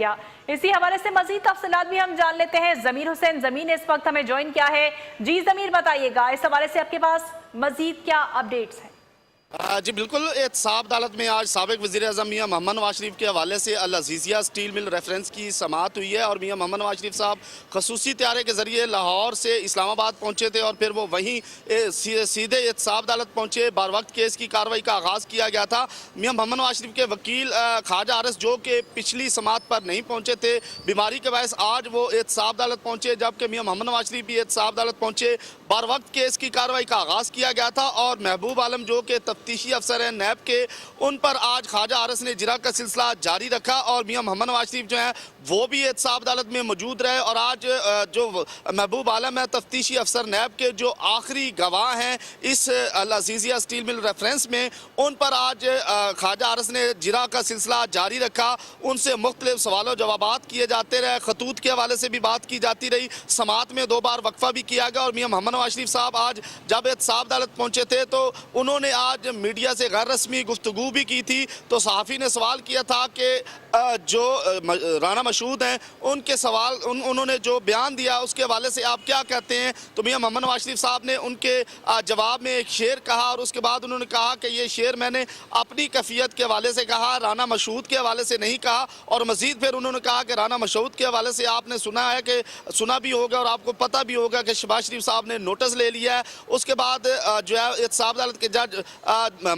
गया। इसी हवाले से मजीद तफसीलात भी हम जान लेते हैं। जमीर हुसैन जमीन ने इस वक्त हमें ज्वाइन किया है। जी जमीर, बताइएगा इस हवाले से आपके पास मजीद क्या अपडेट्स हैं? जी बिल्कुल, एहतसाब अदालत में आज साबिक वज़ीर-ए-आज़म मियां मोहम्मद नवाज शरीफ के हवाले से अल अज़ीज़िया स्टील मिल रेफरेंस की समाअत हुई है और मियां मोहम्मद नवाज शरीफ साहब खसूसी त्यारे के ज़रिए लाहौर से इस्लामाबाद पहुंचे थे और फिर वो वहीं सीधे एहतसाब अदालत पहुंचे। बार वक्त केस की कार्रवाई का आगाज़ किया गया था। मियां मोहम्मद नवाज शरीफ के वकील ख्वाजा आरिस, जो कि पिछली समाअत पर नहीं पहुँचे थे बीमारी के बायस, आज वो एहतसाब अदालत पहुँचे, जबकि मियां मोहम्मद नवाज शरीफ भी एहतसाब अदालत पहुँचे। बार वक्त केस की कार्रवाई का आगाज़ किया गया था और महबूब आलम जो कि तफ्तीशी अफसर हैं नैब के, उन पर आज ख्वाजा आरिस ने जिरा का सिलसिला जारी रखा और मियां मोहम्मद नवाज शरीफ जो है वो भी एहतसाब अदालत में मौजूद रहे। और आज जो महबूब आलम है तफ्तीशी अफसर नैब के, जो आखिरी गवाह हैं इस अल अज़ीज़िया स्टील मिल रेफरेंस में, उन पर आज ख्वाजा आरिस ने जिरा का सिलसिला जारी रखा। उनसे मुख्तलिफ सवालों जवाबात किए जाते रहे, खतूत के हवाले से भी बात की जाती रही। समाअत में 2 बार वक्फा भी किया गया और मियां मोहम्मद नवाज शरीफ साहब आज जब एहतसाब अदालत पहुंचे थे तो उन्होंने आज मीडिया से गैर रस्मी गुफ्तगू भी की थी। तो सहाफ़ी ने सवाल किया था कि जो राना मशहूद हैं उनके सवाल उन्होंने जो बयान दिया उसके हवाले से आप क्या कहते हैं। तो मियां मोहम्मद नवाज शरीफ साहब ने उनके जवाब में एक शेर कहा और उसके बाद उन्होंने कहा कि ये शेर मैंने अपनी कैफियत के हवाले से कहा, राना मशहूद के हवाले से नहीं कहा। और मज़ीद फिर उन्होंने कहा कि राना मशहूद के हवाले से आपने सुना है कि सुना भी होगा और आपको पता भी होगा कि शहबाज शरीफ साहब ने नोटिस ले लिया है। उसके बाद जो है एहतसाब अदालत के जज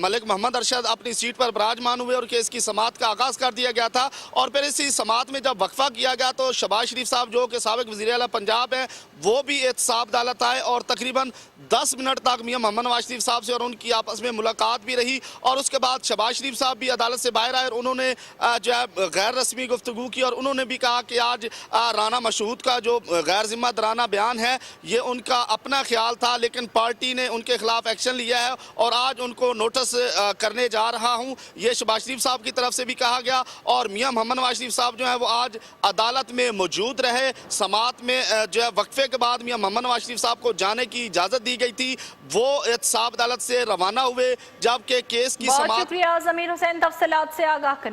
मलिक मोहम्मद अरशद अपनी सीट पर विराजमान हुए और केस की समाअत का आगाज़ कर दिया गया था। और फिर इसी समाअत में जब वक्फा किया गया तो शहबाज शरीफ साहब जो कि साबिक वज़ीर-ए-आला पंजाब हैं वो भी एहतसाब अदालत आए और तकरीबन 10 मिनट तक मियां मोहम्मद नवाज शरीफ साहब से और उनकी आपस में मुलाकात भी रही। और उसके बाद शहबाज शरीफ साहब भी अदालत से बाहर आए और उन्होंने जो है गैर रस्मी गुफ्तगू की और उन्होंने भी कहा कि आज राना मशहूद का जो गैर जिम्मेदाराना बयान है ये उनका अपना ख्याल था, लेकिन पार्टी ने उनके खिलाफ एक्शन लिया है और आज उनको नोटिस करने जा रहा हूँ, ये शहबाज शरीफ साहब की तरफ से भी कहा गया। और मियां मोहम्मद नवाज शरीफ साहब जो है वो आज अदालत में मौजूद रहे। समाअत में जो है वक्फे के बाद मियां मोहम्मद नवाज शरीफ साहब को जाने की इजाज़त दी गई थी। वो एहतसाब अदालत से रवाना हुए जबकि केस की समाअत। शुक्रिया जमीर हुसैन तफसीलात से आगाह करने।